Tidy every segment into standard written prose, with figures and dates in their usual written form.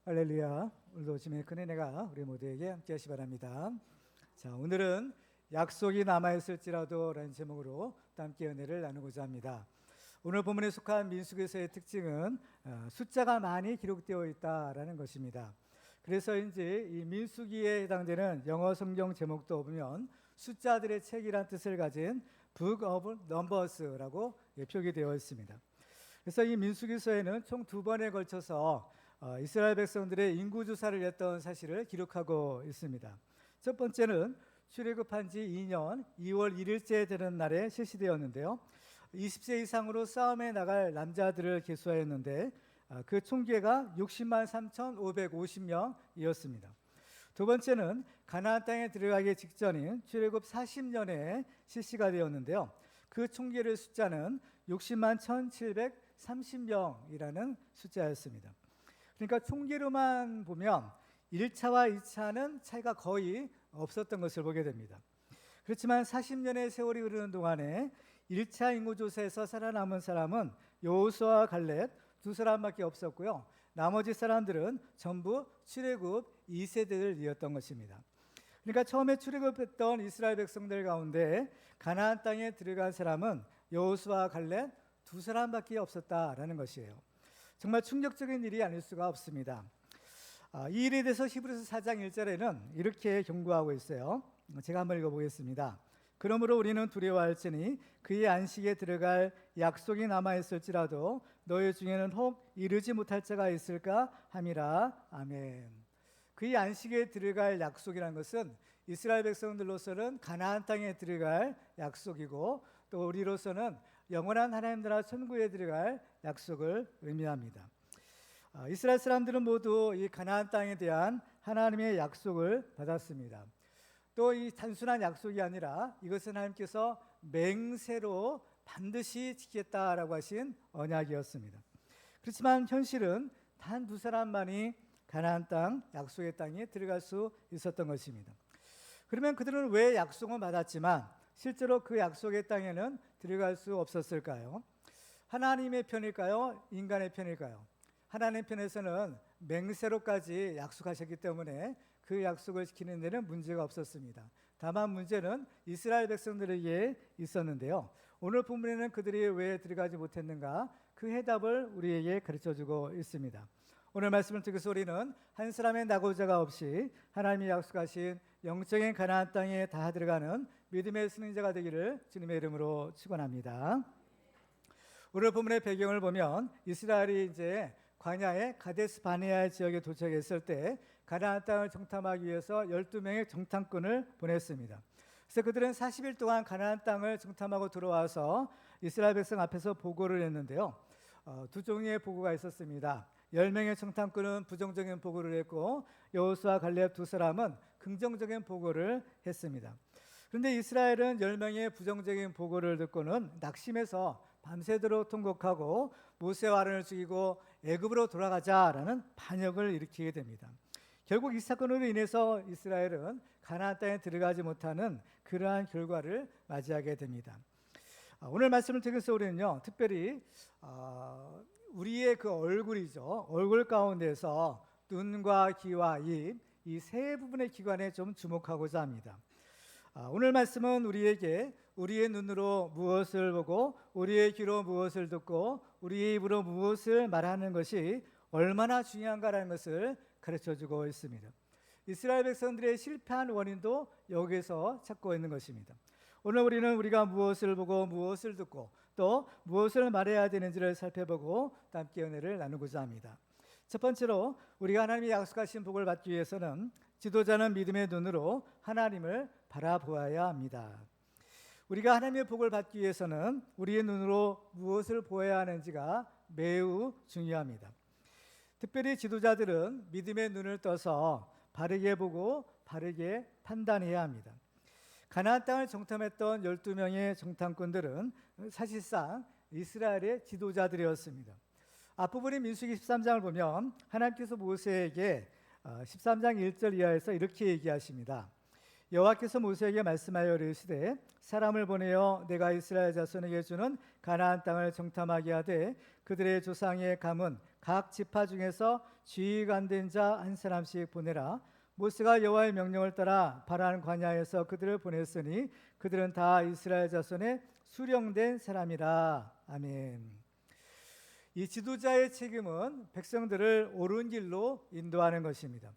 할렐루야. 오늘도 주님의 큰 은혜가 우리 모두에게 함께하시 바랍니다. 자, 오늘은 약속이 남아있을지라도 라는 제목으로 또 함께 은혜를 나누고자 합니다. 오늘 본문에 속한 민수기서의 특징은 숫자가 많이 기록되어 있다라는 것입니다. 그래서인지 이 민수기에 해당되는 영어 성경 제목도 보면 숫자들의 책이란 뜻을 가진 Book of Numbers라고 표기되어 있습니다. 그래서 이 민수기서에는 총 2번에 걸쳐서 이스라엘 백성들의 인구조사를 했던 사실을 기록하고 있습니다. 첫 번째는 출애굽한 지 2년 2월 1일째 되는 날에 실시되었는데요. 20세 이상으로 싸움에 나갈 남자들을 계수하였는데 그 총계가 60만 3,550명이었습니다. 두 번째는 가나안 땅에 들어가기 직전인 출애굽 40년에 실시가 되었는데요. 그 총계의 숫자는 60만 1,730명이라는 숫자였습니다. 그러니까 총계로만 보면 1차와 2차는 차이가 거의 없었던 것을 보게 됩니다. 그렇지만 40년의 세월이 흐르는 동안에 1차 인구조사에서 살아남은 사람은 여호수아와 갈렙 두 사람밖에 없었고요. 나머지 사람들은 전부 출애굽 2세대들이었던 것입니다. 그러니까 처음에 출애굽했던 이스라엘 백성들 가운데 가나안 땅에 들어간 사람은 여호수아와 갈렙 두 사람밖에 없었다라는 것이에요. 정말 충격적인 일이 아닐 수가 없습니다. 이 일에 대해서 히브리서 4장 1절에는 이렇게 경고하고 있어요. 제가 한번 읽어보겠습니다. 그러므로 우리는 두려워할지니 그의 안식에 들어갈 약속이 남아있을지라도 너희 중에는 혹 이르지 못할 자가 있을까 함이라. 아멘. 그의 안식에 들어갈 약속이라는 것은 이스라엘 백성들로서는 가나안 땅에 들어갈 약속이고 또 우리로서는 영원한 하나님 나라 천국에 들어갈 약속을 의미합니다. 이스라엘 사람들은 모두 이 가나안 땅에 대한 하나님의 약속을 받았습니다. 또 이 단순한 약속이 아니라 이것은 하나님께서 맹세로 반드시 지키겠다라고 하신 언약이었습니다. 그렇지만 현실은 단 두 사람만이 가나안 땅, 약속의 땅에 들어갈 수 있었던 것입니다. 그러면 그들은 왜 약속은 받았지만 실제로 그 약속의 땅에는 들어갈 수 없었을까요? 하나님의 편일까요? 인간의 편일까요? 하나님 편에서는 맹세로까지 약속하셨기 때문에 그 약속을 지키는 데는 문제가 없었습니다. 다만 문제는 이스라엘 백성들에게 있었는데요. 오늘 본문에는 그들이 왜 들어가지 못했는가? 그 해답을 우리에게 가르쳐주고 있습니다. 오늘 말씀을 듣고서 우리는 한 사람의 낙오자가 없이 하나님이 약속하신 영적인 가나안 땅에 다 들어가는 믿음의 승리자가 되기를 주님의 이름으로 축원합니다. 오늘 본문의 배경을 보면 이스라엘이 이제 광야의 가데스 바네아 지역에 도착했을 때 가나안 땅을 정탐하기 위해서 12명의 정탐꾼을 보냈습니다. 그래서 그들은 40일 동안 가나안 땅을 정탐하고 들어와서 이스라엘 백성 앞에서 보고를 했는데요. 두 종류의 보고가 있었습니다. 10명의 정탐꾼은 부정적인 보고를 했고 여호수아 갈렙 두 사람은 긍정적인 보고를 했습니다. 그런데 이스라엘은 10명의 부정적인 보고를 듣고는 낙심해서 밤새도록 통곡하고 모세와 아론을 죽이고 애굽으로 돌아가자라는 반역을 일으키게 됩니다. 결국 이 사건으로 인해서 이스라엘은 가나안 땅에 들어가지 못하는 그러한 결과를 맞이하게 됩니다. 오늘 말씀을 통해서 우리는요, 특별히 우리의 그 얼굴이죠. 얼굴 가운데서 눈과 귀와 입, 이 세 부분의 기관에 좀 주목하고자 합니다. 오늘 말씀은 우리에게 우리의 눈으로 무엇을 보고 우리의 귀로 무엇을 듣고 우리의 입으로 무엇을 말하는 것이 얼마나 중요한가라는 것을 가르쳐주고 있습니다. 이스라엘 백성들의 실패한 원인도 여기서 찾고 있는 것입니다. 오늘 우리는 우리가 무엇을 보고 무엇을 듣고 또 무엇을 말해야 되는지를 살펴보고 함께 은혜를 나누고자 합니다. 첫 번째로 우리가 하나님이 약속하신 복을 받기 위해서는 지도자는 믿음의 눈으로 하나님을 바라보아야 합니다. 우리가 하나님의 복을 받기 위해서는 우리의 눈으로 무엇을 보아야 하는지가 매우 중요합니다. 특별히 지도자들은 믿음의 눈을 떠서 바르게 보고 바르게 판단해야 합니다. 가나안 땅을 정탐했던 12명의 정탐꾼들은 사실상 이스라엘의 지도자들이었습니다. 앞부분인 민수기 13장을 보면 하나님께서 모세에게 13장 1절 이하에서 이렇게 얘기하십니다. 여호와께서 모세에게 말씀하여 이르시되 사람을 보내어 내가 이스라엘 자손에게 주는 가나안 땅을 정탐하게 하되 그들의 조상의 가문 각 지파 중에서 지휘관된 자 한 사람씩 보내라. 모세가 여호와의 명령을 따라 바란 광야에서 그들을 보냈으니 그들은 다 이스라엘 자손의 수령된 사람이라. 아멘. 이 지도자의 책임은 백성들을 옳은 길로 인도하는 것입니다.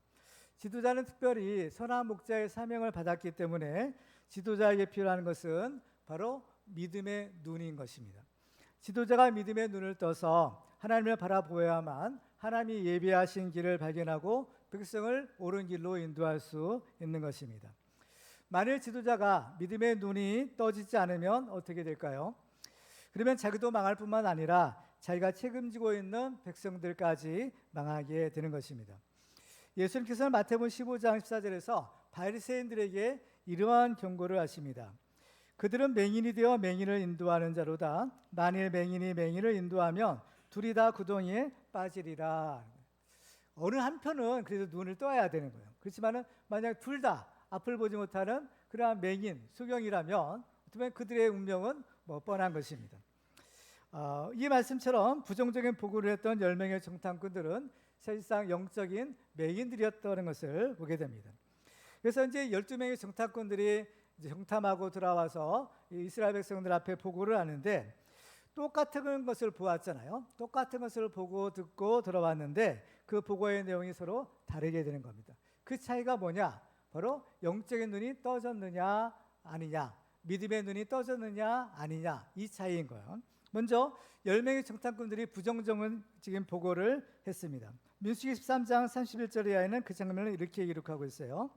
지도자는 특별히 선한 목자의 사명을 받았기 때문에 지도자에게 필요한 것은 바로 믿음의 눈인 것입니다. 지도자가 믿음의 눈을 떠서 하나님을 바라보아야만 하나님이 예비하신 길을 발견하고 백성을 옳은 길로 인도할 수 있는 것입니다. 만일 지도자가 믿음의 눈이 떠지지 않으면 어떻게 될까요? 그러면 자기도 망할 뿐만 아니라 자기가 책임지고 있는 백성들까지 망하게 되는 것입니다. 예수님께서는 마태복음 15장 14절에서 바리새인들에게 이러한 경고를 하십니다. 그들은 맹인이 되어 맹인을 인도하는 자로다. 만일 맹인이 맹인을 인도하면 둘이 다 구덩이에 빠지리라. 어느 한편은 그래도 눈을 떠야 되는 거예요. 그렇지만 만약 둘 다 앞을 보지 못하는 그러한 맹인, 소경이라면 어쩌면 그들의 운명은 뻔한 것입니다. 이 말씀처럼 부정적인 보고를 했던 10명의 정탐꾼들은 사실상 영적인 맹인들이었다는 것을 보게 됩니다. 그래서 이제 12명의 정탐꾼들이 이제 정탐하고 돌아와서 이스라엘 백성들 앞에 보고를 하는데 똑같은 것을 보았잖아요. 똑같은 것을 보고 듣고 돌아왔는데 그 보고의 내용이 서로 다르게 되는 겁니다. 그 차이가 뭐냐? 바로 영적인 눈이 떠졌느냐 아니냐, 믿음의 눈이 떠졌느냐 아니냐, 이 차이인 거예요. 먼저 10명의 정탐꾼들이 부정적인 보고를 했습니다. 민수기 13장 31절 이하에는 그 장면을 이렇게 기록하고 있어요.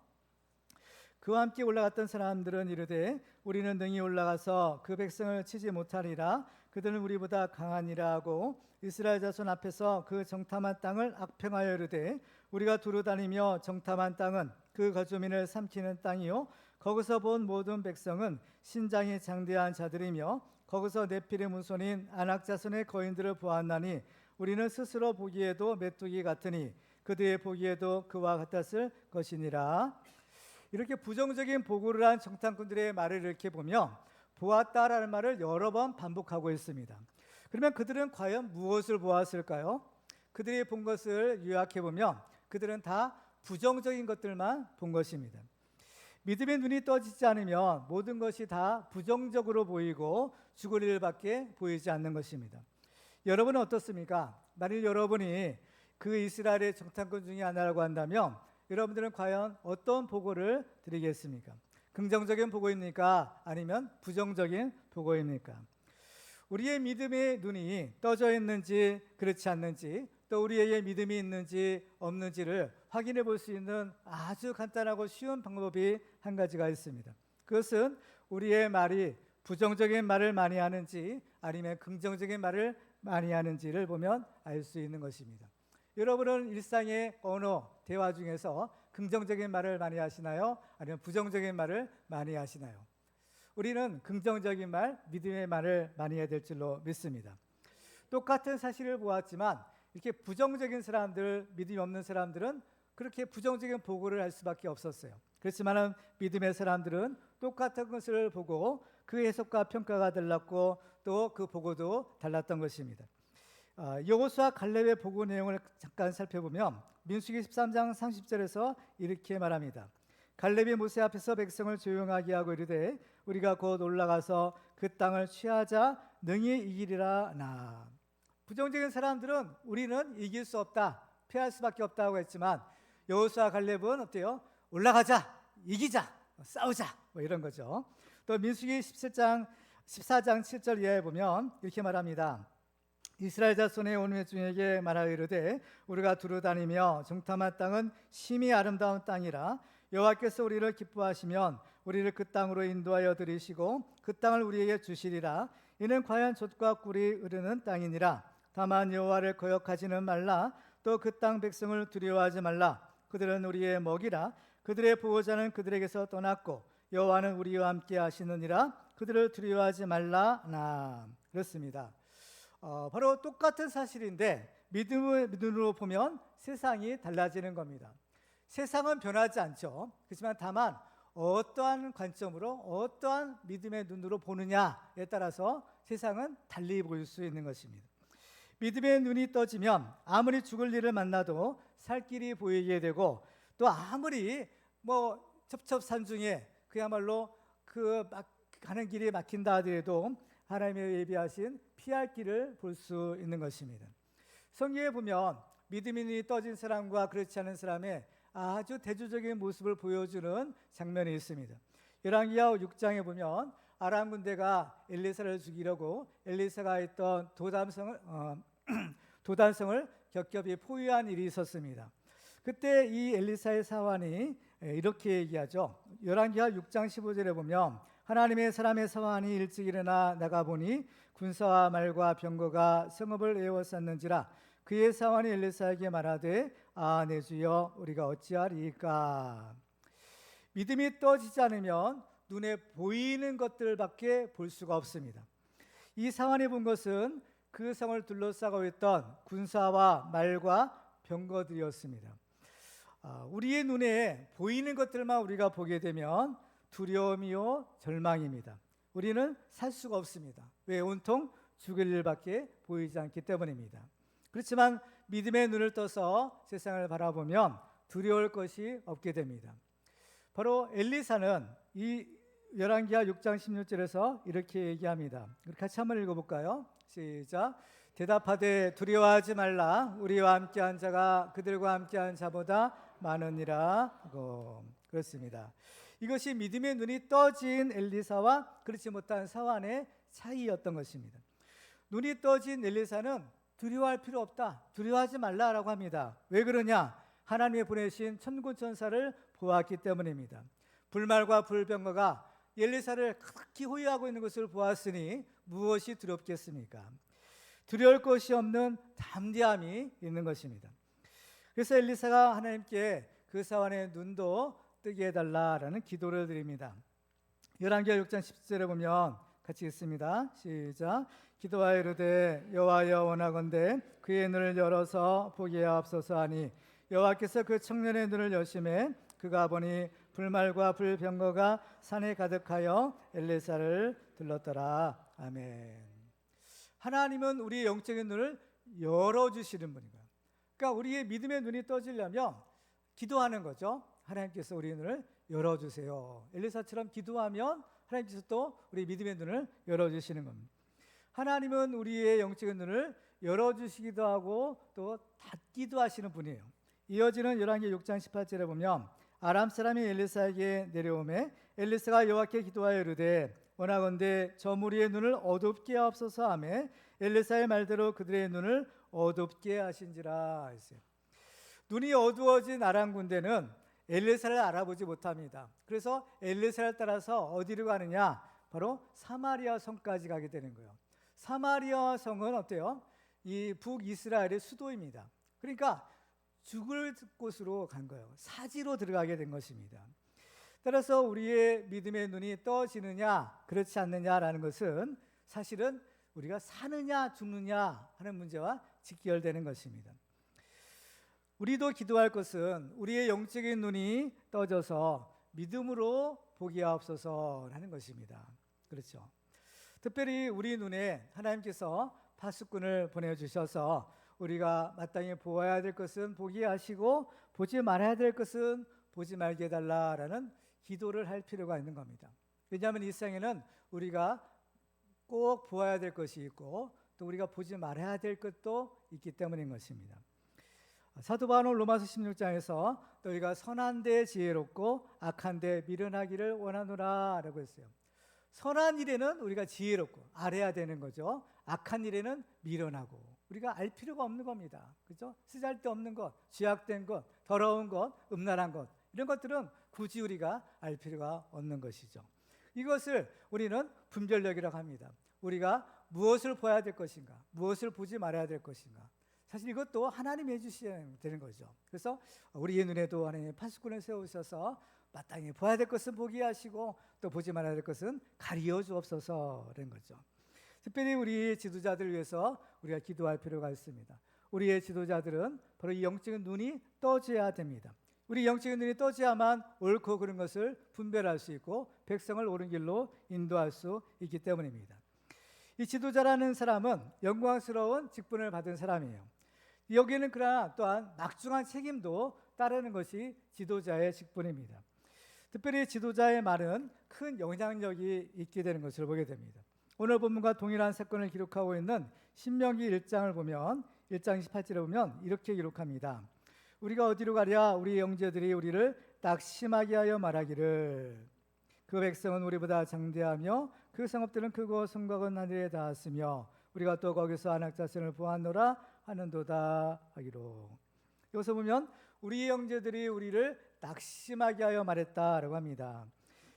그와 함께 올라갔던 사람들은 이르되 우리는 능히 올라가서 그 백성을 치지 못하리라. 그들은 우리보다 강하니라 하고 이스라엘 자손 앞에서 그 정탐한 땅을 악평하여 이르되 우리가 두루 다니며 정탐한 땅은 그 거주민을 삼키는 땅이요 거기서 본 모든 백성은 신장이 장대한 자들이며 거기서 네피림 후손인 아낙 자손의 거인들을 보았나니 우리는 스스로 보기에도 메뚜기 같으니 그들의 보기에도 그와 같았을 것이니라. 이렇게 부정적인 보고를 한 정탐꾼들의 말을 이렇게 보면 보았다라는 말을 여러 번 반복하고 있습니다. 그러면 그들은 과연 무엇을 보았을까요? 그들이 본 것을 요약해 보면 그들은 다 부정적인 것들만 본 것입니다. 믿음의 눈이 떠지지 않으면 모든 것이 다 부정적으로 보이고 죽을 일밖에 보이지 않는 것입니다. 여러분은 어떻습니까? 만일 여러분이 그 이스라엘의 정탐꾼 중에 하나라고 한다면 여러분들은 과연 어떤 보고를 드리겠습니까? 긍정적인 보고입니까? 아니면 부정적인 보고입니까? 우리의 믿음의 눈이 떠져 있는지 그렇지 않는지, 또 우리에게 믿음이 있는지 없는지를 확인해 볼 수 있는 아주 간단하고 쉬운 방법이 한 가지가 있습니다. 그것은 우리의 말이 부정적인 말을 많이 하는지 아니면 긍정적인 말을 많이 하는지를 보면 알 수 있는 것입니다. 여러분은 일상의 언어, 대화 중에서 긍정적인 말을 많이 하시나요? 아니면 부정적인 말을 많이 하시나요? 우리는 긍정적인 말, 믿음의 말을 많이 해야 될 줄로 믿습니다. 똑같은 사실을 보았지만 이렇게 부정적인 사람들, 믿음이 없는 사람들은 그렇게 부정적인 보고를 할 수밖에 없었어요. 그렇지만 믿음의 사람들은 똑같은 것을 보고 그 해석과 평가가 달랐고 또 그 보고도 달랐던 것입니다. 여호수아 갈렙의 보고 내용을 잠깐 살펴보면 민수기 13장 30절에서 이렇게 말합니다. 갈렙이 모세 앞에서 백성을 조용하게 하고 이르되 우리가 곧 올라가서 그 땅을 취하자 능히 이기리라 나. 부정적인 사람들은 우리는 이길 수 없다, 패할 수밖에 없다고 했지만 여호수아 갈렙은 어때요? 올라가자, 이기자, 싸우자, 이런 거죠. 또 민수기 14장 7절 이하에 보면 이렇게 말합니다. 이스라엘 자손의 온 회중에게 말하여 이르되 우리가 두루 다니며 정탐한 땅은 심히 아름다운 땅이라 여호와께서 우리를 기뻐하시면 우리를 그 땅으로 인도하여 들이시고 그 땅을 우리에게 주시리라. 이는 과연 젖과 꿀이 흐르는 땅이니라. 다만 여호와를 거역하지는 말라. 또 그 땅 백성을 두려워하지 말라. 그들은 우리의 먹이라. 그들의 보호자는 그들에게서 떠났고 여호와는 우리와 함께 하시느니라. 그들을 두려워하지 말라 나. 그렇습니다. 바로 똑같은 사실인데 믿음의 눈으로 보면 세상이 달라지는 겁니다. 세상은 변하지 않죠. 그렇지만 다만 어떠한 관점으로 어떠한 믿음의 눈으로 보느냐에 따라서 세상은 달리 보일 수 있는 것입니다. 믿음의 눈이 떠지면 아무리 죽을 일을 만나도 살 길이 보이게 되고, 또 아무리 첩첩산중에 그야말로 가는 길이 막힌다 하더라도 하나님의 예비하신 피할 길을 볼 수 있는 것입니다. 성경에 보면 믿음의 눈이 떠진 사람과 그렇지 않은 사람의 아주 대조적인 모습을 보여주는 장면이 있습니다. 열왕기하 6장에 보면 아람 군대가 엘리사를 죽이려고 엘리사가 있던 도단성을 겹겹이 포위한 일이 있었습니다. 그때 이 엘리사의 사환이 이렇게 얘기하죠. 열왕기하 6장 15절에 보면 하나님의 사람의 사환이 일찍 일어나 나가보니 군사와 말과 병거가 성읍을 에워쌌는지라. 그의 사환이 엘리사에게 말하되 내 주여 우리가 어찌하리까. 믿음이 떠지지 않으면 눈에 보이는 것들밖에 볼 수가 없습니다. 이 사환이 본 것은 그 성을 둘러싸고 있던 군사와 말과 병거들이었습니다. 우리의 눈에 보이는 것들만 우리가 보게 되면 두려움이요 절망입니다. 우리는 살 수가 없습니다. 왜? 온통 죽을 일밖에 보이지 않기 때문입니다. 그렇지만 믿음의 눈을 떠서 세상을 바라보면 두려울 것이 없게 됩니다. 바로 엘리사는 이 열왕기하 6장 16절에서 이렇게 얘기합니다. 같이 한번 읽어볼까요? 시작. 대답하되 두려워하지 말라. 우리와 함께한 자가 그들과 함께한 자보다 많으니라 하고. 그렇습니다. 이것이 믿음의 눈이 떠진 엘리사와 그렇지 못한 사환의 차이였던 것입니다. 눈이 떠진 엘리사는 두려워할 필요 없다, 두려워하지 말라라고 합니다. 왜 그러냐? 하나님이 보내신 천군천사를 보았기 때문입니다. 불말과 불병거가 엘리사를 극히 호위하고 있는 것을 보았으니 무엇이 두렵겠습니까? 두려울 것이 없는 담대함이 있는 것입니다. 그래서 엘리사가 하나님께 그 사환의 눈도 뜨게 해달라라는 기도를 드립니다. 열왕기하 6장 10절에 보면 같이 읽습니다. 시작. 기도하여 이르되 여호와여 원하건대 그의 눈을 열어서 보게 하옵소서 하니 여호와께서 그 청년의 눈을 여심해 그가 보니 불말과 불병거가 산에 가득하여 엘리사를 둘렀더라. 아멘. 하나님은 우리의 영적인 눈을 열어주시는 분이에요. 그러니까 우리의 믿음의 눈이 떠지려면 기도하는 거죠. 하나님께서 우리의 눈을 열어주세요. 엘리사처럼 기도하면 하나님께서 또 우리 믿음의 눈을 열어주시는 겁니다. 하나님은 우리의 영적인 눈을 열어주시기도 하고 또 닫기도 하시는 분이에요. 이어지는 열왕기 6장 18절에 보면 아람 사람이 엘리사에게 내려오매 엘리사가 여호와께 기도하여 이르되 원하건대 저 무리의 눈을 어둡게 하옵소서 하매 엘리사의 말대로 그들의 눈을 어둡게 하신지라 했어요. 눈이 어두워진 아람 군대는 엘리사를 알아보지 못합니다. 그래서 엘리사를 따라서 어디로 가느냐? 바로 사마리아 성까지 가게 되는 거예요. 사마리아 성은 어때요? 이 북이스라엘의 수도입니다. 그러니까 죽을 곳으로 간 거예요. 사지로 들어가게 된 것입니다. 따라서 우리의 믿음의 눈이 떠지느냐 그렇지 않느냐라는 것은 사실은 우리가 사느냐 죽느냐 하는 문제와 직결되는 것입니다. 우리도 기도할 것은 우리의 영적인 눈이 떠져서 믿음으로 보게 하옵소서 하는 것입니다. 그렇죠. 특별히 우리 눈에 하나님께서 파수꾼을 보내주셔서 우리가 마땅히 보아야 될 것은 보게 하시고 보지 말아야 될 것은 보지 말게 해달라라는 기도를 할 필요가 있는 겁니다. 왜냐하면 이 세상에는 우리가 꼭 보아야 될 것이 있고 또 우리가 보지 말아야 될 것도 있기 때문인 것입니다. 사도 바울은 로마서 16장에서 너희가 선한 데 지혜롭고 악한 데 미련하기를 원하노라 라고 했어요. 선한 일에는 우리가 지혜롭고 알아야 되는 거죠. 악한 일에는 미련하고 우리가 알 필요가 없는 겁니다. 그렇죠? 쓰잘데없는 것, 죄악된 것, 더러운 것, 음란한 것 이런 것들은 굳이 우리가 알 필요가 없는 것이죠. 이것을 우리는 분별력이라고 합니다. 우리가 무엇을 봐야 될 것인가, 무엇을 보지 말아야 될 것인가. 사실 이것도 하나님이 해주셔야 되는 거죠. 그래서 우리의 눈에도 하나님의 파수꾼을 세우셔서 마땅히 봐야 될 것은 보게 하시고 또 보지 말아야 될 것은 가리어 주옵소서라는 거죠. 특별히 우리 지도자들을 위해서 우리가 기도할 필요가 있습니다. 우리의 지도자들은 바로 이 영적인 눈이 떠져야 됩니다. 우리 영적인 눈이 떠져야만 옳고 그른 것을 분별할 수 있고 백성을 옳은 길로 인도할 수 있기 때문입니다. 이 지도자라는 사람은 영광스러운 직분을 받은 사람이에요. 여기는 그러나 또한 막중한 책임도 따르는 것이 지도자의 직분입니다. 특별히 지도자의 말은 큰 영향력이 있게 되는 것을 보게 됩니다. 오늘 본문과 동일한 사건을 기록하고 있는 신명기 1장을 보면 1장 18절에 보면 이렇게 기록합니다. 우리가 어디로 가랴? 우리 형제들이 우리를 낙심하게 하여 말하기를 그 백성은 우리보다 장대하며 그 성읍들은 크고 성곽은 하늘에 닿았으며 우리가 또 거기서 안악자손을 보았노라 하는도다 하기로. 여기서 보면 우리 형제들이 우리를 낙심하게 하여 말했다라고 합니다.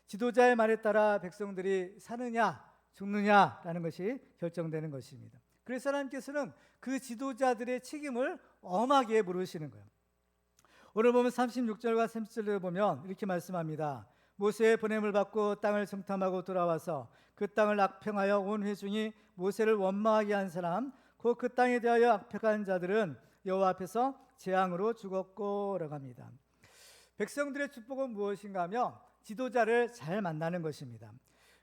지도자의 말에 따라 백성들이 사느냐 죽느냐라는 것이 결정되는 것입니다. 그래서 하나님께서는 그 지도자들의 책임을 엄하게 물으시는 거예요. 오늘 보면 36절과 37절에 보면 이렇게 말씀합니다. 모세의 보냄을 받고 땅을 정탐하고 돌아와서 그 땅을 악평하여 온 회중이 모세를 원망하게 한 사람 곧 그 땅에 대하여 악평한 자들은 여호와 앞에서 재앙으로 죽었고 라고 합니다. 백성들의 축복은 무엇인가 하면 지도자를 잘 만나는 것입니다.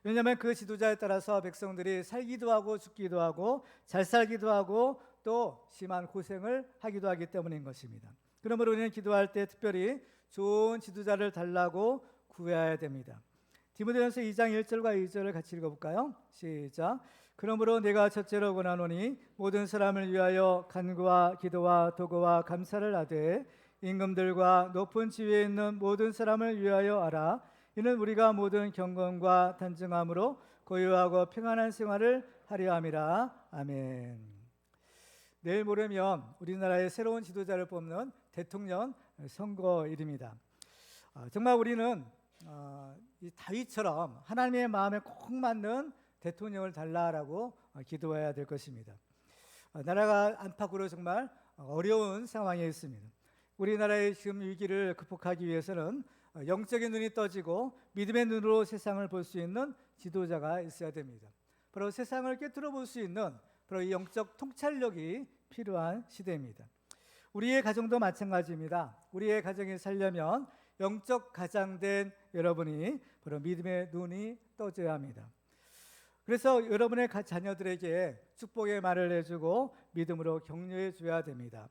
왜냐하면 그 지도자에 따라서 백성들이 살기도 하고 죽기도 하고 잘 살기도 하고 또 심한 고생을 하기도 하기 때문인 것입니다. 그러므로 우리는 기도할 때 특별히 좋은 지도자를 달라고 구해야 됩니다. 디모데전서 2장 1절과 2절을 같이 읽어볼까요? 시작. 그러므로 내가 첫째로 권하노니 모든 사람을 위하여 간구와 기도와 도구와 감사를 하되 임금들과 높은 지위에 있는 모든 사람을 위하여 하라. 이는 우리가 모든 경건과 단정함으로 고요하고 평안한 생활을 하려 함이라. 아멘. 내일 모레면 우리나라의 새로운 지도자를 뽑는 대통령 선거일입니다. 정말 우리는 이 다윗처럼 하나님의 마음에 꼭 맞는 대통령을 달라라고 기도해야 될 것입니다. 나라가 안팎으로 정말 어려운 상황에 있습니다. 우리나라의 지금 위기를 극복하기 위해서는 영적인 눈이 떠지고 믿음의 눈으로 세상을 볼 수 있는 지도자가 있어야 됩니다. 바로 세상을 꿰뚫어 볼 수 있는 바로 이 영적 통찰력이 필요한 시대입니다. 우리의 가정도 마찬가지입니다. 우리의 가정이 살려면 영적 가장된 여러분이 바로 믿음의 눈이 떠져야 합니다. 그래서 여러분의 자녀들에게 축복의 말을 해주고 믿음으로 격려해 줘야 됩니다.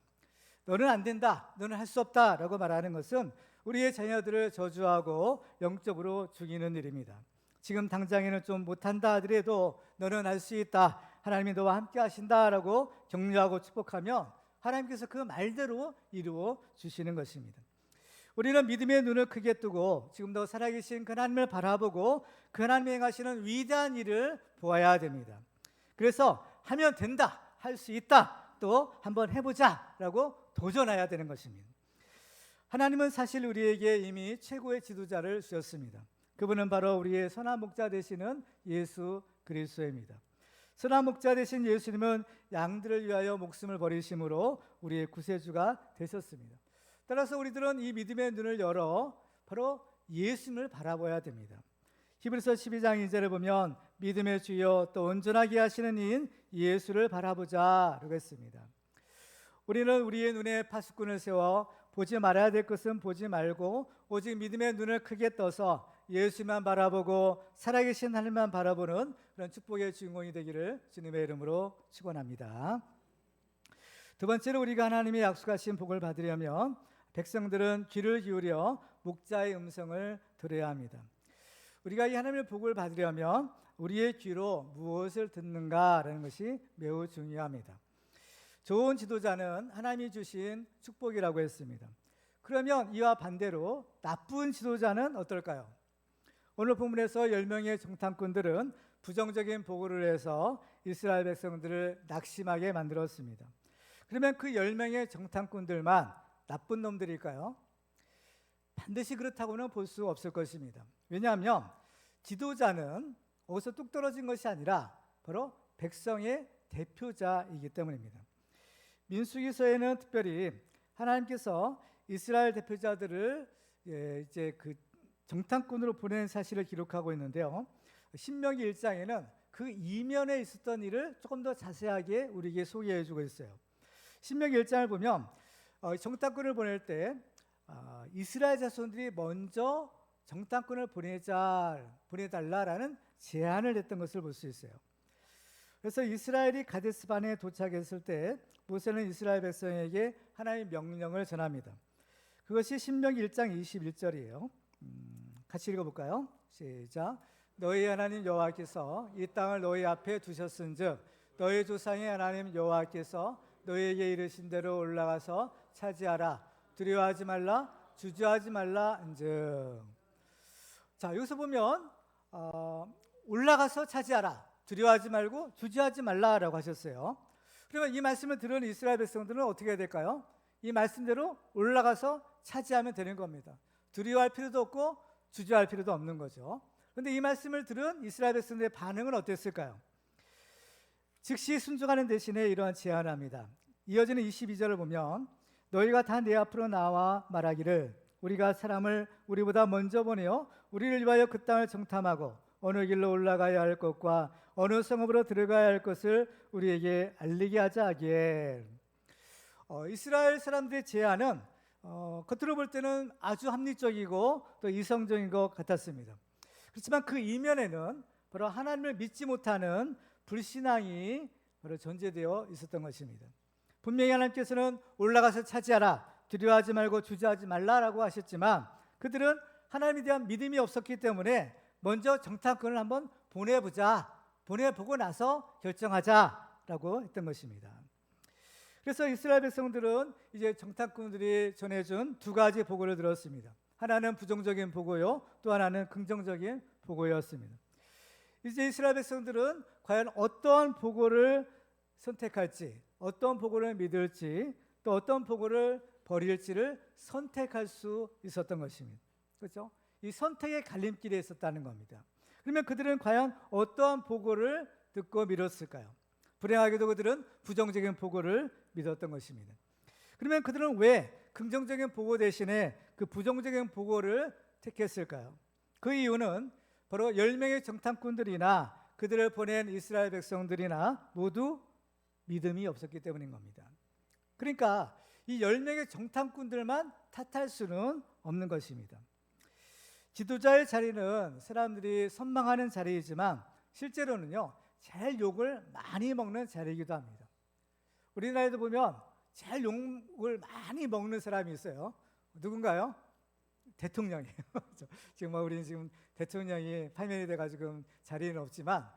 너는 안 된다, 너는 할 수 없다 라고 말하는 것은 우리의 자녀들을 저주하고 영적으로 죽이는 일입니다. 지금 당장에는 좀 못한다 하더라도 너는 할 수 있다, 하나님이 너와 함께 하신다라고 격려하고 축복하면 하나님께서 그 말대로 이루어 주시는 것입니다. 우리는 믿음의 눈을 크게 뜨고 지금도 살아계신 그 하나님을 바라보고 그 하나님이 행하시는 위대한 일을 보아야 됩니다. 그래서 하면 된다, 할 수 있다, 또 한번 해보자 라고 도전해야 되는 것입니다. 하나님은 사실 우리에게 이미 최고의 지도자를 주셨습니다. 그분은 바로 우리의 선한 목자 되시는 예수 그리스도입니다. 선한 목자 되신 예수님은 양들을 위하여 목숨을 버리심으로 우리의 구세주가 되셨습니다. 따라서 우리들은 이 믿음의 눈을 열어 바로 예수님을 바라봐야 됩니다. 히브리서 12장 2절을 보면 믿음의 주여 또 온전하게 하시는 이인 예수를 바라보자 라고 했습니다. 우리는 우리의 눈에 파수꾼을 세워 보지 말아야 될 것은 보지 말고 오직 믿음의 눈을 크게 떠서 예수만 바라보고 살아계신 하나님만 바라보는 그런 축복의 주인공이 되기를 주님의 이름으로 축원합니다. 두 번째로 우리가 하나님의 약속하신 복을 받으려면 백성들은 귀를 기울여 목자의 음성을 들어야 합니다. 우리가 이 하나님의 복을 받으려면 우리의 귀로 무엇을 듣는가라는 것이 매우 중요합니다. 좋은 지도자는 하나님이 주신 축복이라고 했습니다. 그러면 이와 반대로 나쁜 지도자는 어떨까요? 오늘 본문에서 10명의 정탐꾼들은 부정적인 보고를 해서 이스라엘 백성들을 낙심하게 만들었습니다. 그러면 그 10명의 정탐꾼들만 나쁜 놈들일까요? 반드시 그렇다고는 볼 수 없을 것입니다. 왜냐하면 지도자는 어디서 뚝 떨어진 것이 아니라 바로 백성의 대표자이기 때문입니다. 민수기서에는 특별히 하나님께서 이스라엘 대표자들을 이제 그 정탐꾼으로 보낸 사실을 기록하고 있는데요. 신명기 1장에는 그 이면에 있었던 일을 조금 더 자세하게 우리에게 소개해주고 있어요. 신명기 1장을 보면 정탐꾼을 보낼 때 이스라엘 자손들이 먼저 정탐꾼을 보내달라라는 제안을 했던 것을 볼 수 있어요. 그래서 이스라엘이 가데스반에 도착했을 때 모세는 이스라엘 백성에게 하나님의 명령을 전합니다. 그것이 신명기 1장 21절이에요. 같이 읽어볼까요? 시작. 너희 하나님 여호와께서 이 땅을 너희 앞에 두셨은즉 너희 조상의 하나님 여호와께서 너희에게 이르신 대로 올라가서 차지하라. 두려워하지 말라, 주저하지 말라 한즉. 자, 여기서 보면 올라가서 차지하라, 두려워하지 말고 주저하지 말라라고 하셨어요. 그러면 이 말씀을 들은 이스라엘 백성들은 어떻게 해야 될까요? 이 말씀대로 올라가서 차지하면 되는 겁니다. 두려워할 필요도 없고 주저할 필요도 없는 거죠. 그런데 이 말씀을 들은 이스라엘 백성들의 반응은 어땠을까요? 즉시 순종하는 대신에 이러한 제안을 합니다. 이어지는 22절을 보면 너희가 다 내 앞으로 나와 말하기를 우리가 사람을 우리보다 먼저 보내어 우리를 위하여 그 땅을 정탐하고 어느 길로 올라가야 할 것과 어느 성읍으로 들어가야 할 것을 우리에게 알리게 하자 하기에. 이스라엘 사람들의 제안은 겉으로 볼 때는 아주 합리적이고 또 이성적인 것 같았습니다. 그렇지만 그 이면에는 바로 하나님을 믿지 못하는 불신앙이 바로 존재되어 있었던 것입니다. 분명히 하나님께서는 올라가서 차지하라, 두려워하지 말고 주저하지 말라라고 하셨지만 그들은 하나님에 대한 믿음이 없었기 때문에 먼저 정탐꾼을 한번 보내보고 나서 결정하자라고 했던 것입니다. 그래서 이스라엘 백성들은 이제 정탐꾼들이 전해준 두 가지 보고를 들었습니다. 하나는 부정적인 보고요, 또 하나는 긍정적인 보고였습니다. 이제 이스라엘 백성들은 과연 어떠한 보고를 선택할지, 어떤 보고를 믿을지, 또 어떤 보고를 버릴지를 선택할 수 있었던 것입니다. 그렇죠? 이 선택의 갈림길에 있었다는 겁니다. 그러면 그들은 과연 어떠한 보고를 듣고 믿었을까요? 불행하게도 그들은 부정적인 보고를 믿었던 것입니다. 그러면 그들은 왜 긍정적인 보고 대신에 그 부정적인 보고를 택했을까요? 그 이유는 바로 10명의 정탐꾼들이나 그들을 보낸 이스라엘 백성들이나 모두 믿음이 없었기 때문인 겁니다. 그러니까 이 10명의 정탐꾼들만 탓할 수는 없는 것입니다. 지도자의 자리는 사람들이 선망하는 자리이지만 실제로는요, 제일 욕을 많이 먹는 자리이기도 합니다. 우리나라에도 보면 제일 욕을 많이 먹는 사람이 있어요. 누군가요? 대통령이에요. 지금 우리는 지금 대통령이 파면이 돼가지고 자리는 없지만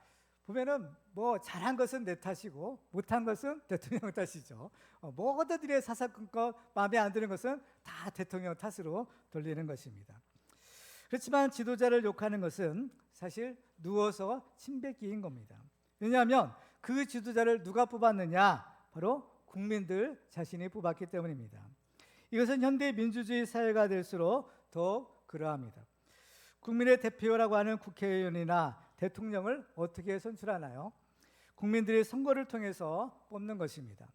보면은 뭐 잘한 것은 내 탓이고 못한 것은 대통령 탓이죠. 모든 일에 사사건건 마음에 안 드는 것은 다 대통령 탓으로 돌리는 것입니다. 그렇지만 지도자를 욕하는 것은 사실 누워서 침 뱉기인 겁니다. 왜냐하면 그 지도자를 누가 뽑았느냐? 바로 국민들 자신이 뽑았기 때문입니다. 이것은 현대 민주주의 사회가 될수록 더욱 그러합니다. 국민의 대표라고 하는 국회의원이나 대통령을 어떻게 선출하나요? 국민들이 선거를 통해서 뽑는 것입니다.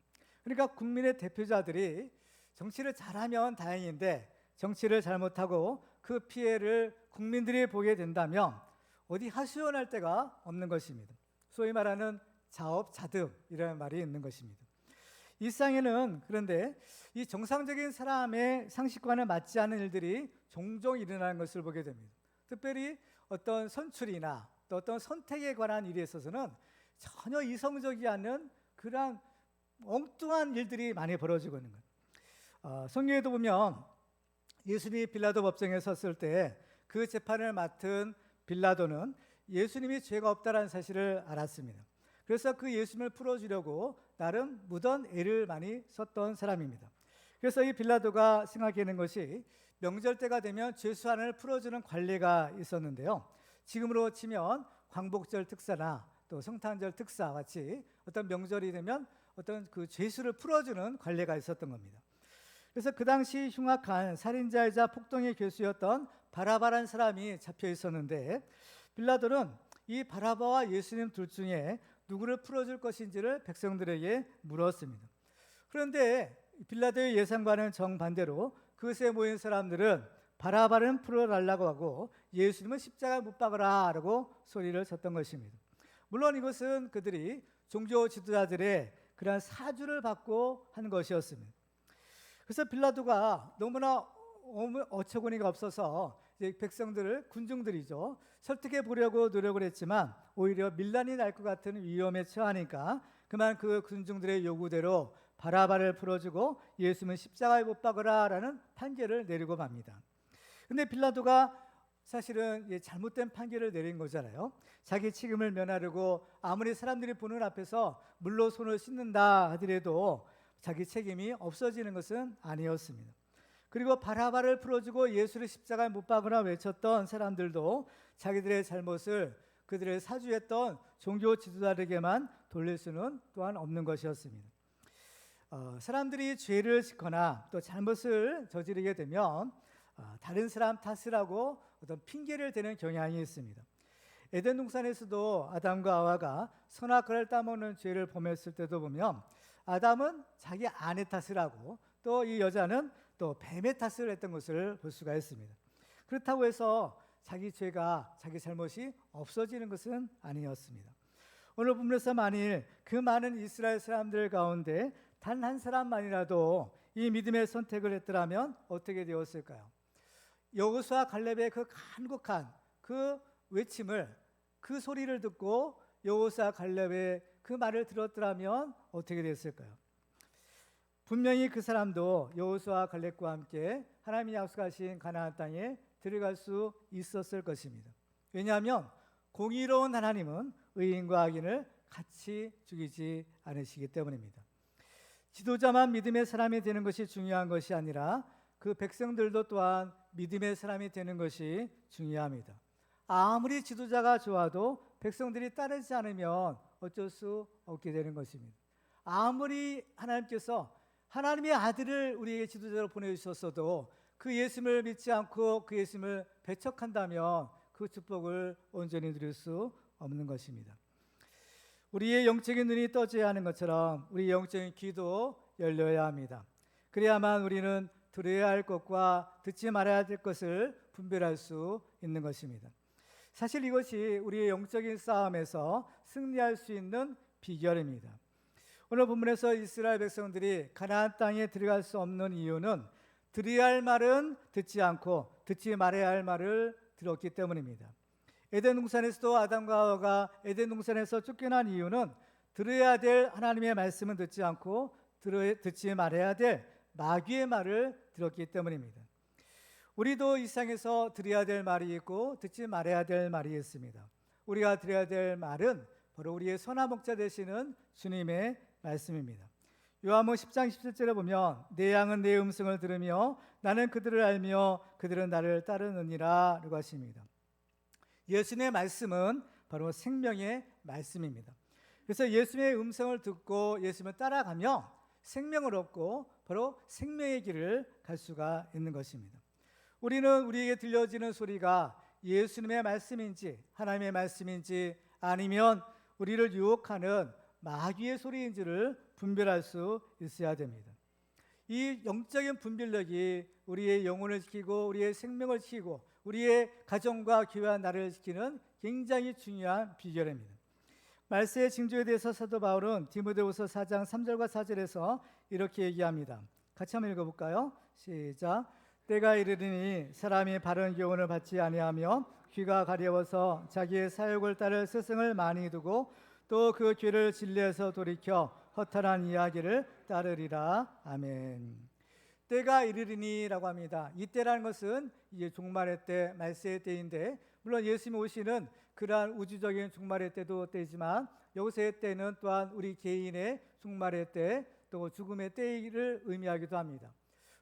그러니까 국민의 대표자들이 정치를 잘하면 다행인데 정치를 잘못하고 그 피해를 국민들이 보게 된다면 어디 하소연할 데가 없는 것입니다. 소위 말하는 자업자득이라는 말이 있는 것입니다. 일상에는 그런데 이 정상적인 사람의 상식과는 맞지 않은 일들이 종종 일어나는 것을 보게 됩니다. 특별히 어떤 선출이나 또 어떤 선택에 관한 일에 있어서는 전혀 이성적이지 않은 그런 엉뚱한 일들이 많이 벌어지고 있는 거예요. 성경에도 보면 예수님이 빌라도 법정에 섰을 때 그 재판을 맡은 빌라도는 예수님이 죄가 없다는 사실을 알았습니다. 그래서 그 예수님을 풀어주려고 나름 무던 애를 많이 썼던 사람입니다. 그래서 이 빌라도가 생각하는 것이 명절 때가 되면 죄수한을 풀어주는 관례가 있었는데요. 지금으로 치면 광복절 특사나 또 성탄절 특사 같이 어떤 명절이 되면 어떤 그 죄수를 풀어주는 관례가 있었던 겁니다. 그래서 그 당시 흉악한 살인자이자 폭동의 교수였던 바라바라는 사람이 잡혀 있었는데 빌라도는 이 바라바와 예수님 둘 중에 누구를 풀어줄 것인지를 백성들에게 물었습니다. 그런데 빌라도의 예상과는 정반대로 그것에 모인 사람들은 바라바는 풀어달라고 하고 예수님은 십자가에 못 박으라라고 소리를 쳤던 것입니다. 물론 이것은 그들이 종교 지도자들의 그러한 사주를 받고 한 것이었습니다. 그래서 빌라도가 너무나 어처구니가 없어서 이제 백성들을 군중들이죠 설득해 보려고 노력을 했지만 오히려 밀란이 날 것 같은 위험에 처하니까 그만 그 군중들의 요구대로 바라바를 풀어주고 예수는 십자가에 못 박으라라는 판결을 내리고 맙니다. 근데 빌라도가 사실은 잘못된 판결을 내린 거잖아요. 자기 책임을 면하려고 아무리 사람들이 보는 앞에서 물로 손을 씻는다 하더라도 자기 책임이 없어지는 것은 아니었습니다. 그리고 바라바를 풀어주고 예수를 십자가에 못 박으라 외쳤던 사람들도 자기들의 잘못을 그들의 사주했던 종교 지도자에게만 돌릴 수는 또한 없는 것이었습니다. 사람들이 죄를 짓거나 또 잘못을 저지르게 되면 다른 사람 탓을 하고 어떤 핑계를 대는 경향이 있습니다. 에덴 동산에서도 아담과 하와가 선악과를 따먹는 죄를 범했을 때도 보면 아담은 자기 아내 탓을 하고 또 이 여자는 또 뱀의 탓을 했던 것을 볼 수가 있습니다. 그렇다고 해서 자기 죄가 자기 잘못이 없어지는 것은 아니었습니다. 오늘 본문에서 만일 그 많은 이스라엘 사람들 가운데 단 한 사람만이라도 이 믿음의 선택을 했더라면 어떻게 되었을까요? 여호수아 갈렙의 그 간곡한 그 외침을 그 소리를 듣고 여호수아 갈렙의 그 말을 들었더라면 어떻게 됐을까요? 분명히 그 사람도 여호수아 갈렙과 함께 하나님이 약속하신 가나안 땅에 들어갈 수 있었을 것입니다. 왜냐하면 공의로운 하나님은 의인과 악인을 같이 죽이지 않으시기 때문입니다. 지도자만 믿음의 사람이 되는 것이 중요한 것이 아니라 그 백성들도 또한 믿음의 사람이 되는 것이 중요합니다. 아무리 지도자가 좋아도 백성들이 따르지 않으면 어쩔 수 없게 되는 것입니다. 아무리 하나님께서 하나님의 아들을 우리에게 지도자로 보내주셨어도 그 예수님을 믿지 않고 그 예수님을 배척한다면 그 축복을 온전히 누릴 수 없는 것입니다. 우리의 영적인 눈이 떠져야 하는 것처럼 우리 영적인 귀도 열려야 합니다. 그래야만 우리는 들어야 할 것과 듣지 말아야 될 것을 분별할 수 있는 것입니다. 사실 이것이 우리의 영적인 싸움에서 승리할 수 있는 비결입니다. 오늘 본문에서 이스라엘 백성들이 가나안 땅에 들어갈 수 없는 이유는 들어야 할 말은 듣지 않고 듣지 말아야 할 말을 들었기 때문입니다. 에덴 동산에서도 아담과 하와가 에덴 동산에서 쫓겨난 이유는 들어야 될 하나님의 말씀은 듣지 않고 듣지 말아야 될 마귀의 말을 들었기 때문입니다. 우리도 이 세상에서 들어야 될 말이 있고 듣지 말아야 될 말이 있습니다. 우리가 들어야 될 말은 바로 우리의 선한 목자 되시는 주님의 말씀입니다. 요한복음 10장 17절에 보면 내 양은 내 음성을 들으며 나는 그들을 알며 그들은 나를 따르느니라 라고 하십니다. 예수님의 말씀은 바로 생명의 말씀입니다. 그래서 예수님의 음성을 듣고 예수님을 따라가며 생명을 얻고 바로 생명의 길을 갈 수가 있는 것입니다. 우리는 우리에게 들려지는 소리가 예수님의 말씀인지 하나님의 말씀인지 아니면 우리를 유혹하는 마귀의 소리인지를 분별할 수 있어야 됩니다. 이 영적인 분별력이 우리의 영혼을 지키고 우리의 생명을 지키고 우리의 가정과 교회와 나라를 지키는 굉장히 중요한 비결입니다. 말세의 징조에 대해서 사도 바울은 디모데후서 4장 3절과 4절에서 이렇게 얘기합니다. 같이 한번 읽어볼까요? 시작. 때가 이르리니 사람이 바른 교훈을 받지 아니하며 귀가 가려워서 자기의 사욕을 따를 스승을 많이 두고 또 그 귀를 진리에서 돌이켜 허탄한 이야기를 따르리라. 아멘. 때가 이르리니라고 합니다. 이때라는 것은 이제 종말의 때, 말세의 때인데 물론 예수님이 오시는 그러한 우주적인 종말의 때도 때지만 여기서의 때는 또한 우리 개인의 종말의 때, 또 죽음의 때를 의미하기도 합니다.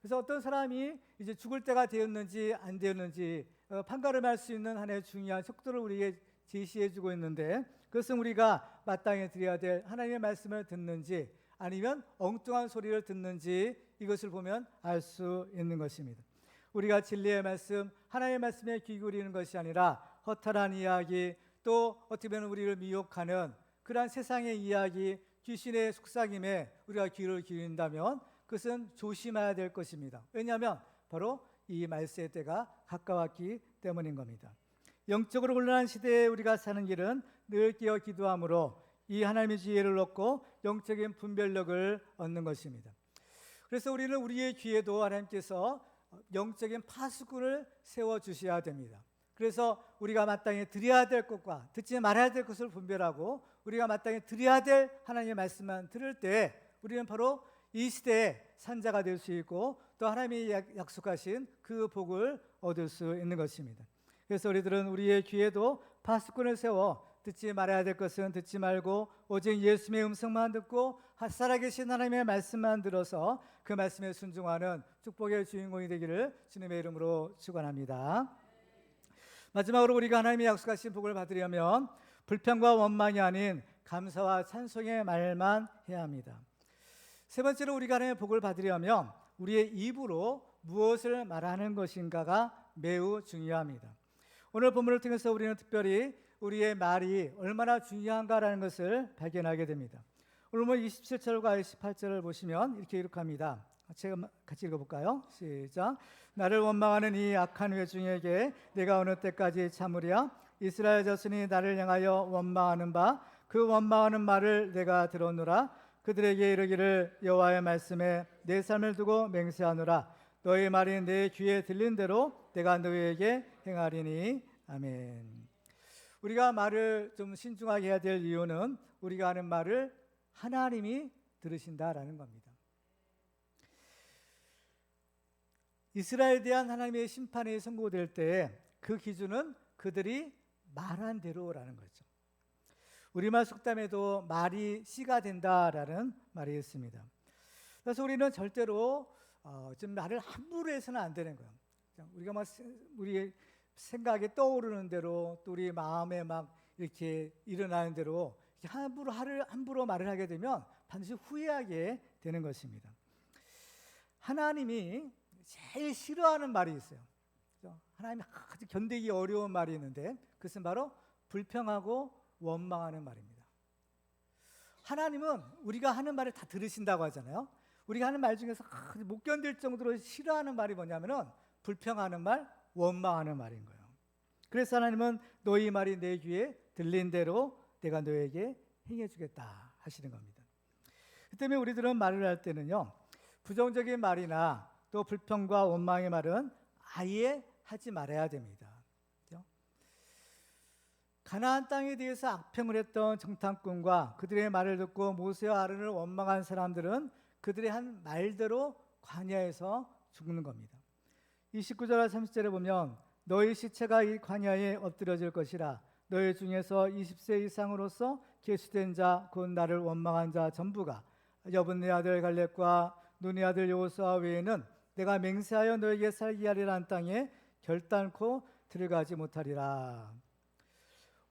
그래서 어떤 사람이 이제 죽을 때가 되었는지 안 되었는지 판가름할 수 있는 하나의 중요한 속도를 우리에게 제시해주고 있는데 그것은 우리가 마땅히 드려야 될 하나님의 말씀을 듣는지 아니면 엉뚱한 소리를 듣는지 이것을 보면 알 수 있는 것입니다. 우리가 진리의 말씀, 하나님의 말씀에 귀 기울이는 것이 아니라 허탈한 이야기, 또 어떻게 보면 우리를 미혹하는 그러한 세상의 이야기, 귀신의 속삭임에 우리가 귀를 기울인다면 그것은 조심해야 될 것입니다. 왜냐하면 바로 이 말세의 때가 가까웠기 때문인 겁니다. 영적으로 혼란한 시대에 우리가 사는 길은 늘 깨어 기도함으로 이 하나님의 지혜를 얻고 영적인 분별력을 얻는 것입니다. 그래서 우리는 우리의 귀에도 하나님께서 영적인 파수꾼을 세워주셔야 됩니다. 그래서 우리가 마땅히 드려야 될 것과 듣지 말아야 될 것을 분별하고 우리가 마땅히 드려야 될 하나님의 말씀만 들을 때 우리는 바로 이 시대의 산자가 될 수 있고 또 하나님이 약속하신 그 복을 얻을 수 있는 것입니다. 그래서 우리들은 우리의 귀에도 파수꾼을 세워 듣지 말아야 될 것은 듣지 말고 오직 예수님의 음성만 듣고 살아계신 하나님의 말씀만 들어서 그 말씀에 순종하는 축복의 주인공이 되기를 주님의 이름으로 축원합니다. 마지막으로 우리가 하나님의 약속하신 복을 받으려면 불평과 원망이 아닌 감사와 찬송의 말만 해야 합니다. 세 번째로 우리가 하나님의 복을 받으려면 우리의 입으로 무엇을 말하는 것인가가 매우 중요합니다. 오늘 본문을 통해서 우리는 특별히 우리의 말이 얼마나 중요한가라는 것을 발견하게 됩니다. 오늘 27절과 28절을 보시면 이렇게 기록합니다. 제가 같이 읽어볼까요? 시작. 나를 원망하는 이 악한 회중에게 내가 어느 때까지 참으랴? 이스라엘 자손이 나를 향하여 원망하는 바 그 원망하는 말을 내가 들었노라. 그들에게 이르기를 여호와의 말씀에 내 삶을 두고 맹세하노라. 너희 말이 내 귀에 들린 대로 내가 너희에게 행하리니. 아멘. 우리가 말을 좀 신중하게 해야 될 이유는 우리가 하는 말을 하나님이 들으신다라는 겁니다. 이스라엘에 대한 하나님의 심판이 선고될 때 그 기준은 그들이 말한 대로라는 거죠. 우리말 속담에도 말이 씨가 된다라는 말이 있습니다. 그래서 우리는 절대로 좀 말을 함부로 해서는 안 되는 거예요. 우리가 막 우리 생각에 떠오르는 대로 또 우리 마음에 막 이렇게 일어나는 대로 함부로 말을 하게 되면 반드시 후회하게 되는 것입니다. 하나님이 제일 싫어하는 말이 있어요. 하나님이 아주 견디기 어려운 말이 있는데 그것은 바로 불평하고 원망하는 말입니다. 하나님은 우리가 하는 말을 다 들으신다고 하잖아요. 우리가 하는 말 중에서 못 견딜 정도로 싫어하는 말이 뭐냐면은 불평하는 말, 원망하는 말인 거예요. 그래서 하나님은 너희 말이 내 귀에 들린 대로 내가 너에게 행해주겠다 하시는 겁니다. 그 때문에 우리들은 말을 할 때는요, 부정적인 말이나 또 불평과 원망의 말은 아예 하지 말아야 됩니다. 그렇죠? 가나안 땅에 대해서 악평을 했던 정탐꾼과 그들의 말을 듣고 모세와 아론을 원망한 사람들은 그들의 한 말대로 광야에서 죽는 겁니다. 29절 30절에 보면 너희 시체가 이 광야에 엎드려질 것이라. 너희 중에서 20세 이상으로서 계수된 자 곧 나를 원망한 자 전부가 여분네 아들 갈렙과 눈의 아들 여호수아 외에는 내가 맹세하여 너에게 살게 하리라는 땅에 결단코 들어가지 못하리라.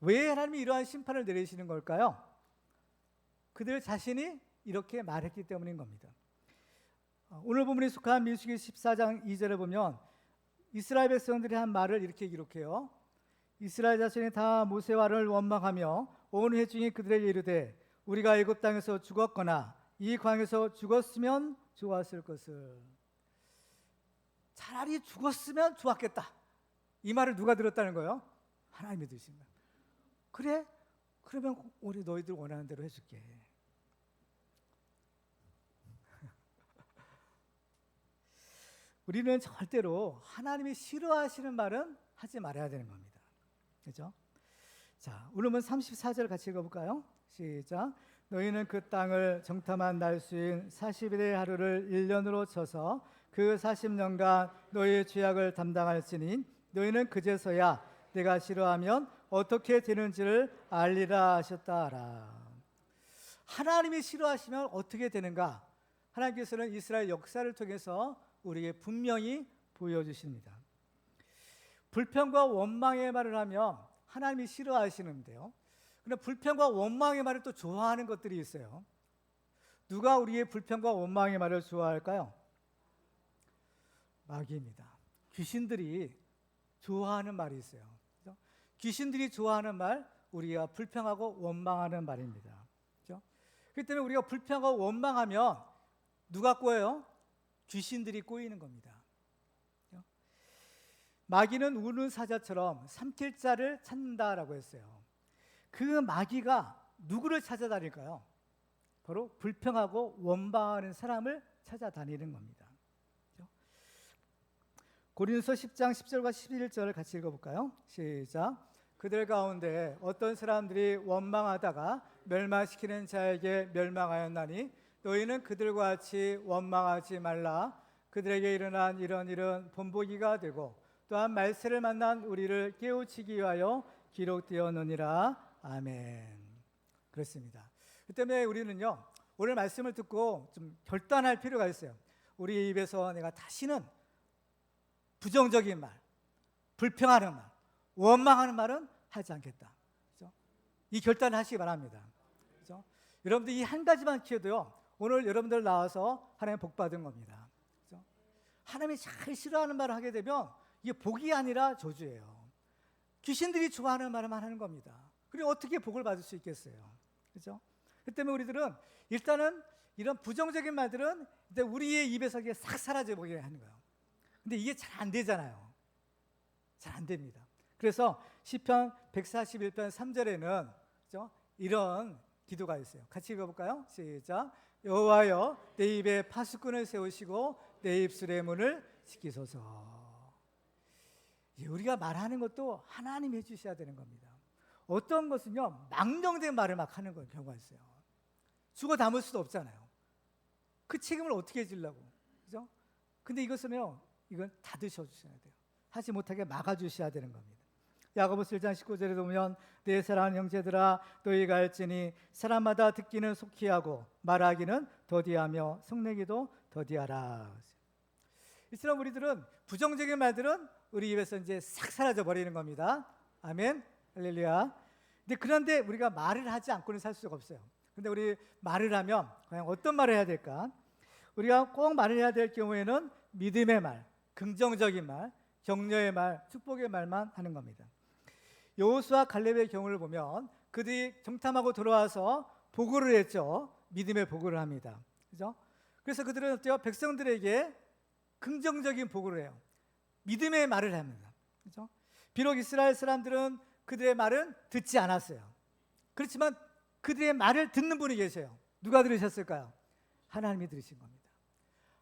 왜 하나님이 이러한 심판을 내리시는 걸까요? 그들 자신이 이렇게 말했기 때문인 겁니다. 오늘 본문에 속한 민수기 14장 2절에 보면 이스라엘 백성들이 한 말을 이렇게 기록해요. 이스라엘 자손이 다 모세와 아론을 원망하며 온 회중이 그들에게 이르되 우리가 애굽 땅에서 죽었거나 이 광에서 죽었으면 좋았을 것을. 차라리 죽었으면 좋았겠다. 이 말을 누가 들었다는 거예요? 하나님이 들으신 거예요. 그래? 그러면 우리 너희들 원하는 대로 해줄게. 우리는 절대로 하나님이 싫어하시는 말은 하지 말아야 되는 겁니다. 그렇죠? 자, 오늘 34절 같이 읽어볼까요? 시작. 너희는 그 땅을 정탐한 날수인 40일의 하루를 1년으로 쳐서 그 40년간 너희의 죄악을 담당할지니 너희는 그제서야 내가 싫어하면 어떻게 되는지를 알리라 하셨다 하라. 하나님이 싫어하시면 어떻게 되는가? 하나님께서는 이스라엘 역사를 통해서 우리에게 분명히 보여주십니다. 불평과 원망의 말을 하면 하나님이 싫어하시는데요. 그런데 불평과 원망의 말을 또 좋아하는 것들이 있어요. 누가 우리의 불평과 원망의 말을 좋아할까요? 마귀입니다. 귀신들이 좋아하는 말이 있어요. 그렇죠? 귀신들이 좋아하는 말, 우리가 불평하고 원망하는 말입니다. 그렇죠? 그렇기 때문에 우리가 불평하고 원망하면 누가 꼬여요? 귀신들이 꼬이는 겁니다. 그렇죠? 마귀는 우는 사자처럼 삼킬 자를 찾는다라고 했어요. 그 마귀가 누구를 찾아다닐까요? 바로 불평하고 원망하는 사람을 찾아다니는 겁니다. 고린도서 10장 10절과 11절을 같이 읽어볼까요? 시작. 그들 가운데 어떤 사람들이 원망하다가 멸망시키는 자에게 멸망하였나니 너희는 그들과 같이 원망하지 말라. 그들에게 일어난 이런 일은 본보기가 되고 또한 말세를 만난 우리를 깨우치기 위하여 기록되었느니라. 아멘. 그렇습니다. 그 때문에 우리는요, 오늘 말씀을 듣고 좀 결단할 필요가 있어요. 우리 입에서 내가 다시는 부정적인 말, 불평하는 말, 원망하는 말은 하지 않겠다. 그렇죠? 이 결단을 하시기 바랍니다. 그렇죠? 여러분들 이 한 가지만 키워도요, 오늘 여러분들 나와서 하나님 복 받은 겁니다. 그렇죠? 하나님이 잘 싫어하는 말을 하게 되면 이게 복이 아니라 저주예요. 귀신들이 좋아하는 말만 하는 겁니다. 그리고 어떻게 복을 받을 수 있겠어요? 그렇죠? 그 때문에 우리들은 일단은 이런 부정적인 말들은 우리의 입에서 싹 사라져 보게 하는 거예요. 근데 이게 잘 안 되잖아요. 잘 안 됩니다. 그래서 시편 141편 3절에는 그렇죠? 이런 기도가 있어요. 같이 읽어볼까요? 시작. 여호와여 내 입에 파수꾼을 세우시고 내 입술의 문을 지키소서. 우리가 말하는 것도 하나님이 해주셔야 되는 겁니다. 어떤 것은요, 망령된 말을 막 하는 경우가 있어요. 죽어 담을 수도 없잖아요. 그 책임을 어떻게 지려고, 그죠? 근데 이것은요, 이건 닫으셔 주셔야 돼요. 하지 못하게 막아주셔야 되는 겁니다. 야고보서 1장 19절에 보면 내 사랑하는 형제들아 너희가 알지니 사람마다 듣기는 속히 하고 말하기는 더디하며 성내기도 더디하라. 이처럼 우리들은 부정적인 말들은 우리 입에서 이제 싹 사라져 버리는 겁니다. 아멘. 할렐루야. 그런데 우리가 말을 하지 않고는 살 수가 없어요. 근데 우리 말을 하면 과연 어떤 말을 해야 될까? 우리가 꼭 말을 해야 될 경우에는 믿음의 말, 긍정적인 말, 격려의 말, 축복의 말만 하는 겁니다. 여호수아 갈렙의 경우를 보면 그들이 정탐하고 돌아와서 보고를 했죠. 믿음의 보고를 합니다. 그죠? 그래서 그들은 어때요? 백성들에게 긍정적인 보고를 해요. 믿음의 말을 합니다. 그죠? 비록 이스라엘 사람들은 그들의 말은 듣지 않았어요. 그렇지만 그들의 말을 듣는 분이 계세요. 누가 들으셨을까요? 하나님이 들으신 겁니다.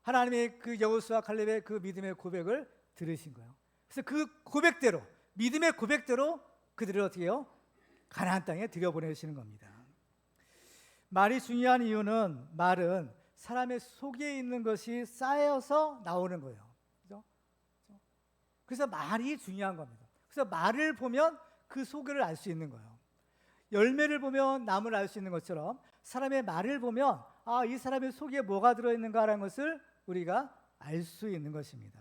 하나님이 그 여호수아 갈렙의 그 믿음의 고백을 들으신 거예요. 그래서 그 고백대로, 믿음의 고백대로 그들을 어떻게 해요? 가나안 땅에 들여보내시는 겁니다. 말이 중요한 이유는 말은 사람의 속에 있는 것이 쌓여서 나오는 거예요. 그죠? 그래서 말이 중요한 겁니다. 그래서 말을 보면 그 속을 알 수 있는 거예요. 열매를 보면 나무를 알 수 있는 것처럼 사람의 말을 보면 이 사람의 속에 뭐가 들어있는가라는 것을 우리가 알 수 있는 것입니다.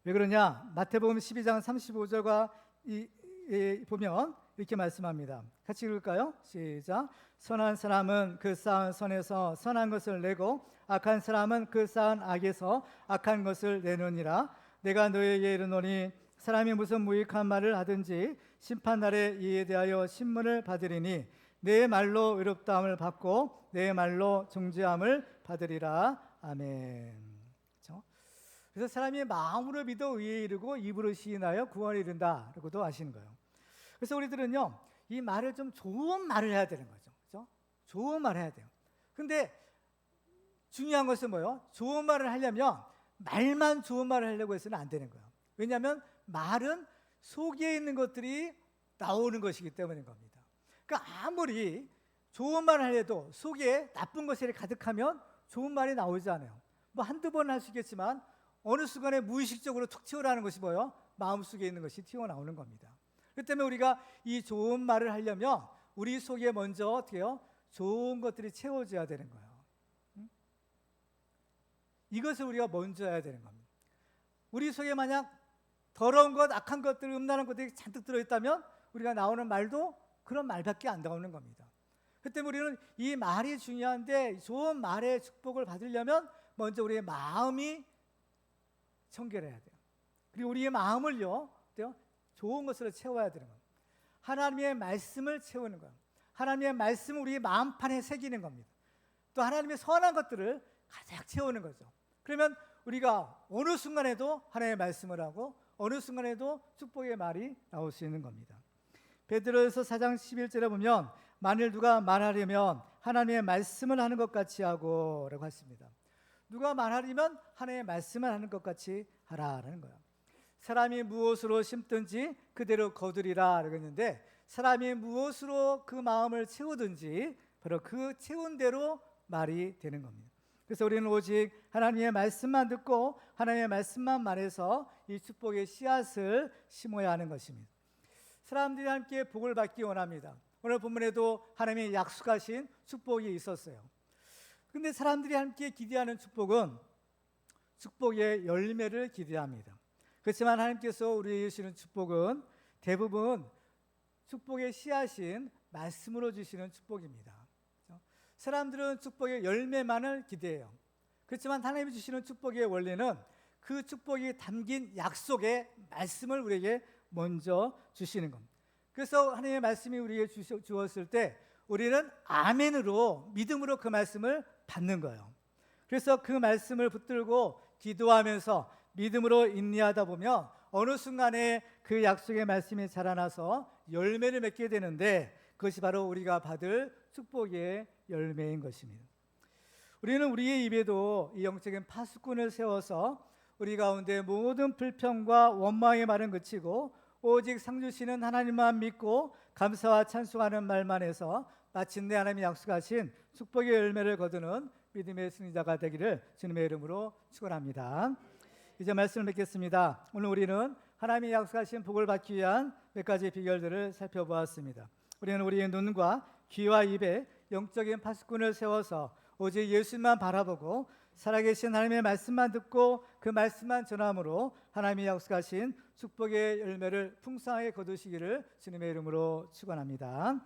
왜 그러냐? 마태복음 12장 35절과 보면 이렇게 말씀합니다. 같이 읽을까요? 시작. 선한 사람은 그 쌓은 선에서 선한 것을 내고 악한 사람은 그 쌓은 악에서 악한 것을 내느니라. 내가 너에게 이르노니 사람이 무슨 무익한 말을 하든지 심판날에 이에 대하여 신문을 받으리니 내 말로 의롭다함을 받고 내 말로 정죄함을 받으리라. 아멘. 그렇죠? 그래서 사람이 마음으로 믿어 의에 이르고 입으로 시인하여 구원에 이른다라고도 하시는 거예요. 그래서 우리들은요, 이 말을 좀 좋은 말을 해야 되는 거죠. 그렇죠? 좋은 말을 해야 돼요. 근데 중요한 것은 뭐예요? 좋은 말을 하려면 말만 좋은 말을 하려고 해서는 안 되는 거예요. 왜냐하면 말은 속에 있는 것들이 나오는 것이기 때문인 겁니다. 그러니까 아무리 좋은 말을 해도 속에 나쁜 것이 가득하면 좋은 말이 나오지 않아요. 뭐 한두 번 할 수 있겠지만 어느 순간에 무의식적으로 툭 튀어나오는 것이 뭐예요? 마음속에 있는 것이 튀어나오는 겁니다. 그렇기 때문에 우리가 이 좋은 말을 하려면 우리 속에 먼저 어떻게 해요? 좋은 것들이 채워져야 되는 거예요. 이것을 우리가 먼저 해야 되는 겁니다. 우리 속에 만약 더러운 것, 악한 것들, 음란한 것들이 잔뜩 들어있다면 우리가 나오는 말도 그런 말밖에 안 나오는 겁니다. 그 때문에 우리는 이 말이 중요한데 좋은 말의 축복을 받으려면 먼저 우리의 마음이 청결해야 돼요. 그리고 우리의 마음을요, 좋은 것으로 채워야 되는 겁니다. 하나님의 말씀을 채우는 거예요. 하나님의 말씀을 우리의 마음판에 새기는 겁니다. 또 하나님의 선한 것들을 가득 채우는 거죠. 그러면 우리가 어느 순간에도 하나님의 말씀을 하고 어느 순간에도 축복의 말이 나올 수 있는 겁니다. 베드로서 4장 11절에 보면 만일 누가 말하려면 하나님의 말씀을 하는 것 같이 하고 라고 했습니다. 누가 말하려면 하나님의 말씀을 하는 것 같이 하라라는 거예요. 사람이 무엇으로 심든지 그대로 거두리라 라고 했는데, 사람이 무엇으로 그 마음을 채우든지 바로 그 채운 대로 말이 되는 겁니다. 그래서 우리는 오직 하나님의 말씀만 듣고 하나님의 말씀만 말해서 이 축복의 씨앗을 심어야 하는 것입니다. 사람들이 함께 복을 받기 원합니다. 오늘 본문에도 하나님이 약속하신 축복이 있었어요. 그런데 사람들이 함께 기대하는 축복은 축복의 열매를 기대합니다. 그렇지만 하나님께서 우리에게 주시는 축복은 대부분 축복의 씨앗인 말씀으로 주시는 축복입니다. 사람들은 축복의 열매만을 기대해요. 그렇지만 하나님이 주시는 축복의 원리는 그 축복이 담긴 약속의 말씀을 우리에게 먼저 주시는 겁니다. 그래서 하나님의 말씀이 우리에게 주었을 때 우리는 아멘으로, 믿음으로 그 말씀을 받는 거예요. 그래서 그 말씀을 붙들고 기도하면서 믿음으로 인내하다 보면 어느 순간에 그 약속의 말씀이 자라나서 열매를 맺게 되는데, 그것이 바로 우리가 받을 축복의 열매인 것입니다. 우리는 우리의 입에도 이 영적인 파수꾼을 세워서 우리 가운데 모든 불평과 원망의 말은 그치고 오직 상 주시는 하나님만 믿고 감사와 찬송하는 말만 해서 마침내 하나님이 약속하신 축복의 열매를 거두는 믿음의 승리자가 되기를 주님의 이름으로 축원합니다. 이제 말씀을 맺겠습니다. 오늘 우리는 하나님이 약속하신 복을 받기 위한 몇 가지 비결들을 살펴보았습니다. 우리는 우리의 눈과 귀와 입에 영적인 파수꾼을 세워서 오직 예수님만 바라보고 살아계신 하나님의 말씀만 듣고 그 말씀만 전함으로 하나님이 약속하신 축복의 열매를 풍성하게 거두시기를 주님의 이름으로 축원합니다.